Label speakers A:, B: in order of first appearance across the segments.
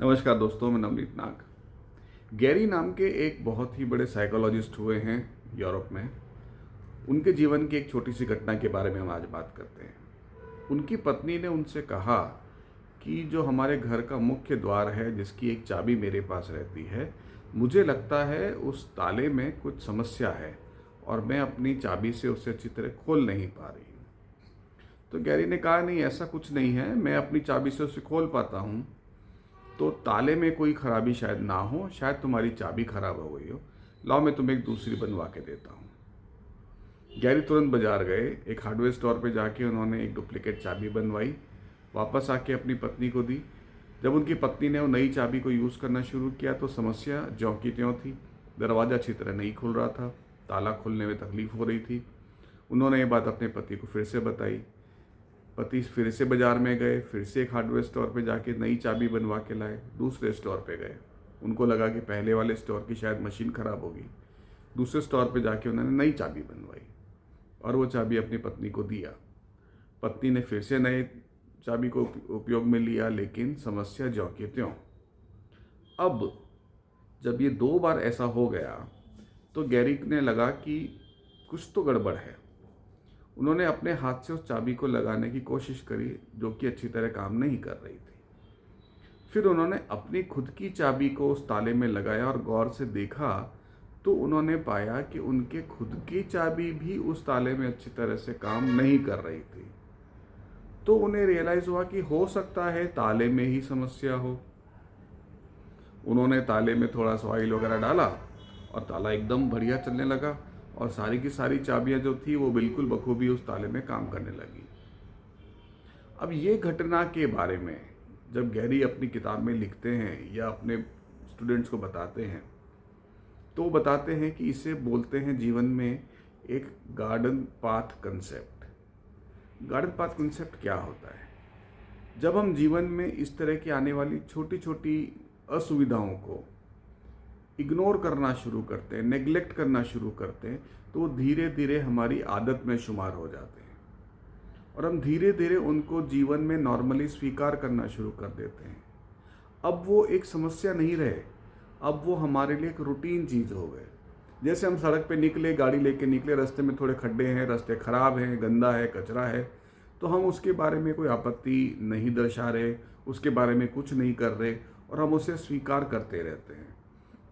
A: नमस्कार दोस्तों, मैं नवनीत नाग। गैरी नाम के एक बहुत ही बड़े साइकोलॉजिस्ट हुए हैं यूरोप में। उनके जीवन की एक छोटी सी घटना के बारे में हम आज बात करते हैं। उनकी पत्नी ने उनसे कहा कि जो हमारे घर का मुख्य द्वार है, जिसकी एक चाबी मेरे पास रहती है, मुझे लगता है उस ताले में कुछ समस्या है और मैं अपनी चाबी से उसे अच्छी तरह खोल नहीं पा रही हूँ। तो गैरी ने कहा, नहीं ऐसा कुछ नहीं है, मैं अपनी चाबी से उसे खोल पाता हूँ। तो ताले में कोई खराबी शायद ना हो, शायद तुम्हारी चाबी खराब हो गई हो। लाओ मैं तुम्हें एक दूसरी बनवा के देता हूँ। गैरी तुरंत बाजार गए। एक हार्डवेयर स्टोर पे जाके उन्होंने एक डुप्लीकेट चाबी बनवाई, वापस आके अपनी पत्नी को दी। जब उनकी पत्नी ने वो नई चाबी को यूज़ करना शुरू किया तो समस्या ज्यों की त्यों थी। दरवाज़ा अच्छी तरह नहीं खुल रहा था, ताला खोलने में तकलीफ़ हो रही थी। उन्होंने ये बात अपने पति को फिर से बताई। पति फिर से बाजार में गए, फिर से एक हार्डवेयर स्टोर पे जाके नई चाबी बनवा के लाए। दूसरे स्टोर पे गए, उनको लगा कि पहले वाले स्टोर की शायद मशीन ख़राब होगी। दूसरे स्टोर पे जाके उन्होंने नई चाबी बनवाई और वो चाबी अपनी पत्नी को दिया। पत्नी ने फिर से नए चाबी को उपयोग में लिया, लेकिन समस्या ज्यों की त्यों। अब जब ये 2 बार ऐसा हो गया तो गैरी ने लगा कि कुछ तो गड़बड़ है। उन्होंने अपने हाथ से उस चाबी को लगाने की कोशिश करी, जो कि अच्छी तरह काम नहीं कर रही थी। फिर उन्होंने अपनी खुद की चाबी को उस ताले में लगाया और गौर से देखा तो उन्होंने पाया कि उनके खुद की चाबी भी उस ताले में अच्छी तरह से काम नहीं कर रही थी। तो उन्हें रियलाइज़ हुआ कि हो सकता है ताले में ही समस्या हो। उन्होंने ताले में थोड़ा सा ऑयल वगैरह डाला और ताला एकदम बढ़िया चलने लगा और सारी की सारी चाबियां जो थी वो बिल्कुल बखूबी उस ताले में काम करने लगी। अब ये घटना के बारे में जब गैरी अपनी किताब में लिखते हैं या अपने स्टूडेंट्स को बताते हैं तो वो बताते हैं कि इसे बोलते हैं जीवन में एक garden path concept. Garden path concept क्या होता है? जब हम जीवन में इस तरह की आने वाली छोटी छोटी असुविधाओं को इग्नोर करना शुरू करते हैं, नेग्लेक्ट करना शुरू करते हैं, तो वो धीरे धीरे हमारी आदत में शुमार हो जाते हैं और हम धीरे धीरे उनको जीवन में नॉर्मली स्वीकार करना शुरू कर देते हैं। अब वो एक समस्या नहीं रहे, अब वो हमारे लिए एक रूटीन चीज़ हो गए। जैसे हम सड़क पे निकले, गाड़ी लेके निकले, रास्ते में थोड़े खड्डे हैं, रास्ते ख़राब हैं, गंदा है, कचरा है, तो हम उसके बारे में कोई आपत्ति नहीं दर्शा रहे, उसके बारे में कुछ नहीं कर रहे और हम उसे स्वीकार करते रहते हैं।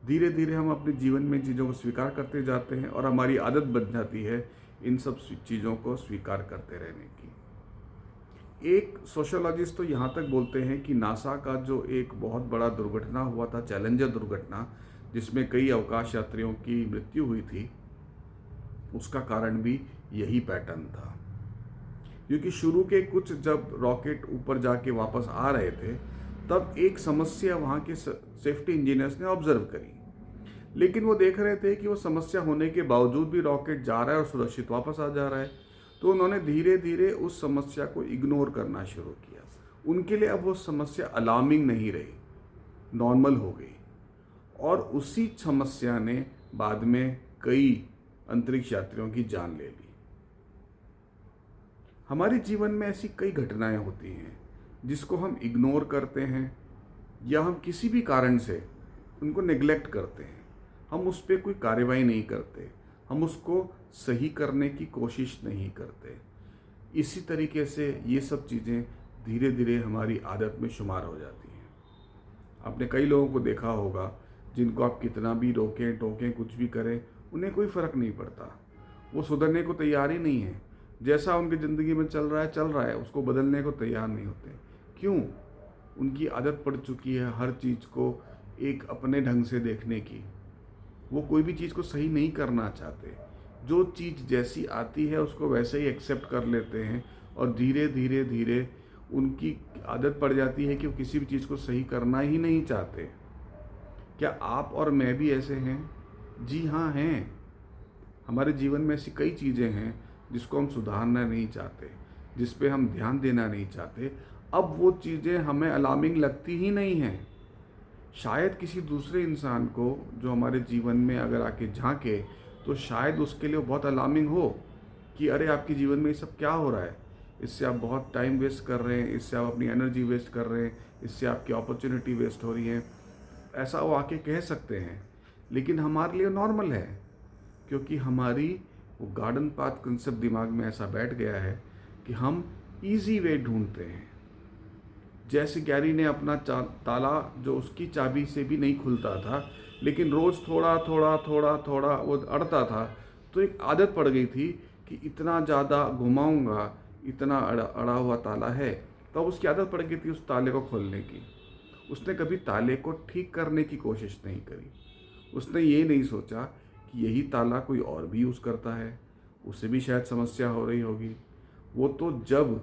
A: धीरे धीरे हम अपने जीवन में चीज़ों को स्वीकार करते जाते हैं और हमारी आदत बन जाती है इन सब चीज़ों को स्वीकार करते रहने की। एक सोशियोलॉजिस्ट तो यहाँ तक बोलते हैं कि नासा का जो एक बहुत बड़ा दुर्घटना हुआ था, चैलेंजर दुर्घटना, जिसमें कई अवकाश यात्रियों की मृत्यु हुई थी, उसका कारण भी यही पैटर्न था। क्योंकि शुरू के कुछ जब रॉकेट ऊपर जाके वापस आ रहे थे तब एक समस्या वहाँ के सेफ्टी इंजीनियर्स ने ऑब्जर्व करी, लेकिन वो देख रहे थे कि वो समस्या होने के बावजूद भी रॉकेट जा रहा है और सुरक्षित वापस आ जा रहा है। तो उन्होंने धीरे धीरे उस समस्या को इग्नोर करना शुरू किया। उनके लिए अब वो समस्या अलार्मिंग नहीं रही, नॉर्मल हो गई और उसी समस्या ने बाद में कई अंतरिक्ष यात्रियों की जान ले ली। हमारे जीवन में ऐसी कई घटनाएं होती हैं जिसको हम इग्नोर करते हैं या हम किसी भी कारण से उनको नेग्लेक्ट करते हैं। हम उस पर कोई कार्रवाई नहीं करते, हम उसको सही करने की कोशिश नहीं करते। इसी तरीके से ये सब चीज़ें धीरे धीरे हमारी आदत में शुमार हो जाती हैं। आपने कई लोगों को देखा होगा जिनको आप कितना भी रोकें टोकें कुछ भी करें, उन्हें कोई फ़र्क नहीं पड़ता। वो सुधरने को तैयार ही नहीं है। जैसा उनकी ज़िंदगी में चल रहा है, उसको बदलने को तैयार नहीं होते। क्यों? उनकी आदत पड़ चुकी है हर चीज़ को एक अपने ढंग से देखने की। वो कोई भी चीज़ को सही नहीं करना चाहते। जो चीज़ जैसी आती है उसको वैसे ही एक्सेप्ट कर लेते हैं और धीरे धीरे धीरे उनकी आदत पड़ जाती है कि वो किसी भी चीज़ को सही करना ही नहीं चाहते। क्या आप और मैं भी ऐसे हैं? जी हाँ, हैं। हमारे जीवन में ऐसी कई चीज़ें हैं जिसको हम सुधारना नहीं चाहते, जिस पे हम ध्यान देना नहीं चाहते। अब वो चीज़ें हमें अलार्मिंग लगती ही नहीं हैं। शायद किसी दूसरे इंसान को जो हमारे जीवन में अगर आके झांके तो शायद उसके लिए बहुत अलार्मिंग हो कि अरे आपके जीवन में ये सब क्या हो रहा है, इससे आप बहुत टाइम वेस्ट कर रहे हैं, इससे आप अपनी एनर्जी वेस्ट कर रहे हैं, इससे आपकी अपॉर्चुनिटी वेस्ट हो रही है, ऐसा वो आके कह सकते हैं, लेकिन हमारे लिए नॉर्मल है, क्योंकि हमारी वो गार्डन पाथ कंसेप्ट दिमाग में ऐसा बैठ गया है कि हम इजी वे ढूंढते हैं। जैसे गैरी ने अपना ताला जो उसकी चाबी से भी नहीं खुलता था, लेकिन रोज़ थोड़ा थोड़ा थोड़ा थोड़ा वो अड़ता था, तो एक आदत पड़ गई थी कि इतना ज़्यादा घुमाऊंगा, इतना अड़ा हुआ ताला है, तब उसकी आदत पड़ गई थी उस ताले को खोलने की। उसने कभी ताले को ठीक करने की कोशिश नहीं करी। उसने ये नहीं सोचा कि यही ताला कोई और भी यूज़ करता है, उसे भी शायद समस्या हो रही होगी। वो तो जब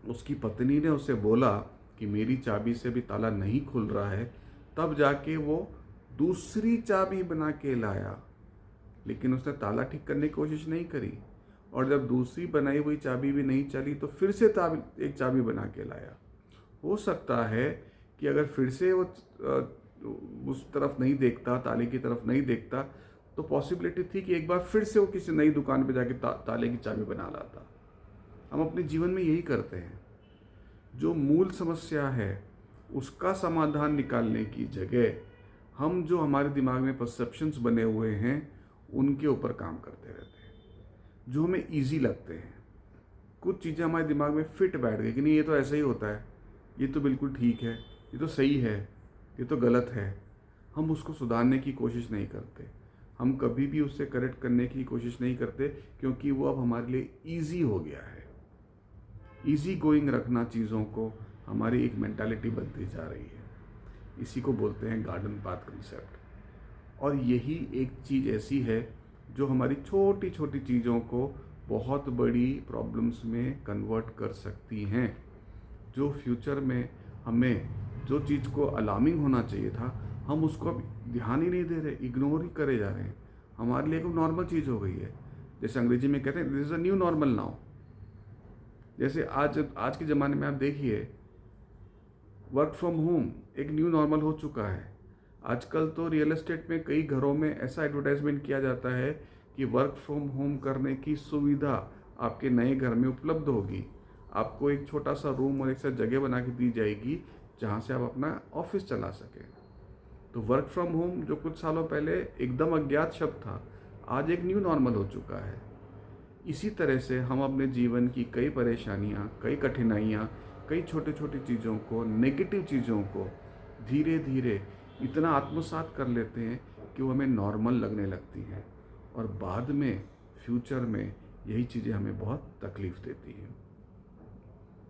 A: उसकी पत्नी ने उसे बोला कि मेरी चाबी से भी ताला नहीं खुल रहा है, तब जाके वो दूसरी चाबी बना के लाया, लेकिन उसने ताला ठीक करने की कोशिश नहीं करी। और जब दूसरी बनाई हुई चाबी भी नहीं चली तो फिर से एक चाबी बना के लाया। हो सकता है कि अगर फिर से वो उस तरफ नहीं देखता, ताले की तरफ नहीं देखता, तो पॉसिबिलिटी थी कि एक बार फिर से वो किसी नई दुकान पे जाके ताले की चाबी बना लाता। हम अपने जीवन में यही करते हैं। जो मूल समस्या है उसका समाधान निकालने की जगह हम जो हमारे दिमाग में परसेप्शंस बने हुए हैं उनके ऊपर काम करते रहते हैं, जो हमें इजी लगते हैं। कुछ चीज़ें हमारे दिमाग में फिट बैठ गई कि नहीं, ये तो ऐसा ही होता है, ये तो बिल्कुल ठीक है, ये तो सही है, ये तो गलत है। हम उसको सुधारने की कोशिश नहीं करते, हम कभी भी उससे करेक्ट करने की कोशिश नहीं करते, क्योंकि वो अब हमारे लिए ईजी हो गया है। ईजी गोइंग रखना चीज़ों को हमारी एक मेंटालिटी बनती जा रही है। इसी को बोलते हैं गार्डन पाथ कंसेप्ट। और यही एक चीज़ ऐसी है जो हमारी छोटी छोटी चीज़ों को बहुत बड़ी प्रॉब्लम्स में कन्वर्ट कर सकती हैं, जो फ्यूचर में हमें जो चीज़ को अलार्मिंग होना चाहिए था, हम उसको अब ध्यान ही नहीं दे रहे, इग्नोर ही करे जा रहे हैं। हमारे लिए एक नॉर्मल चीज़ हो गई है। जैसे अंग्रेजी में कहते हैं this is a new normal now. जैसे आज के ज़माने में आप देखिए, वर्क फ्रॉम होम एक न्यू नॉर्मल हो चुका है। आजकल तो रियल एस्टेट में कई घरों में ऐसा एडवर्टाइजमेंट किया जाता है कि वर्क फ्रॉम होम करने की सुविधा आपके नए घर में उपलब्ध होगी। आपको एक छोटा सा रूम और एक सा जगह बना के दी जाएगी जहाँ से आप अपना ऑफिस चला सकें। तो वर्क फ्रॉम होम जो कुछ सालों पहले एकदम अज्ञात शब्द था, आज एक न्यू नॉर्मल हो चुका है। इसी तरह से हम अपने जीवन की कई परेशानियाँ, कई कठिनाइयाँ, कई छोटी छोटी चीज़ों को, नेगेटिव चीज़ों को धीरे धीरे इतना आत्मसात कर लेते हैं कि वो हमें नॉर्मल लगने लगती हैं, और बाद में फ्यूचर में यही चीज़ें हमें बहुत तकलीफ़ देती हैं।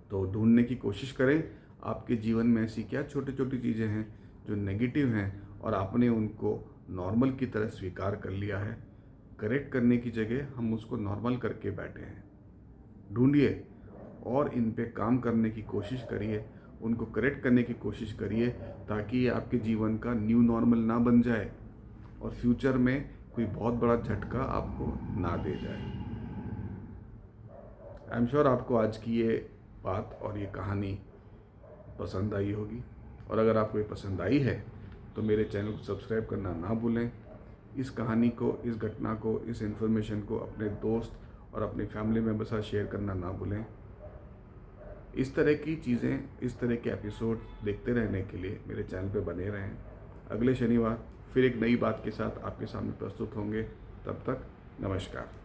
A: तो ढूंढने की कोशिश करें आपके जीवन में ऐसी क्या छोटी छोटी चीज़ें हैं जो नेगेटिव हैं और आपने उनको नॉर्मल की तरह स्वीकार कर लिया है। करेक्ट करने की जगह हम उसको नॉर्मल करके बैठे हैं। ढूंढिए और इन पे काम करने की कोशिश करिए, उनको करेक्ट करने की कोशिश करिए, ताकि ये आपके जीवन का न्यू नॉर्मल ना बन जाए और फ्यूचर में कोई बहुत बड़ा झटका आपको ना दे जाए। आई एम श्योर आपको आज की ये बात और ये कहानी पसंद आई होगी, और अगर आपको ये पसंद आई है तो मेरे चैनल को सब्सक्राइब करना ना भूलें। इस कहानी को, इस घटना को, इस इन्फॉर्मेशन को अपने दोस्त और अपने फैमिली मेम्बर साथ शेयर करना ना भूलें। इस तरह की चीज़ें, इस तरह के एपिसोड देखते रहने के लिए मेरे चैनल पे बने रहें। अगले शनिवार फिर एक नई बात के साथ आपके सामने प्रस्तुत होंगे। तब तक नमस्कार।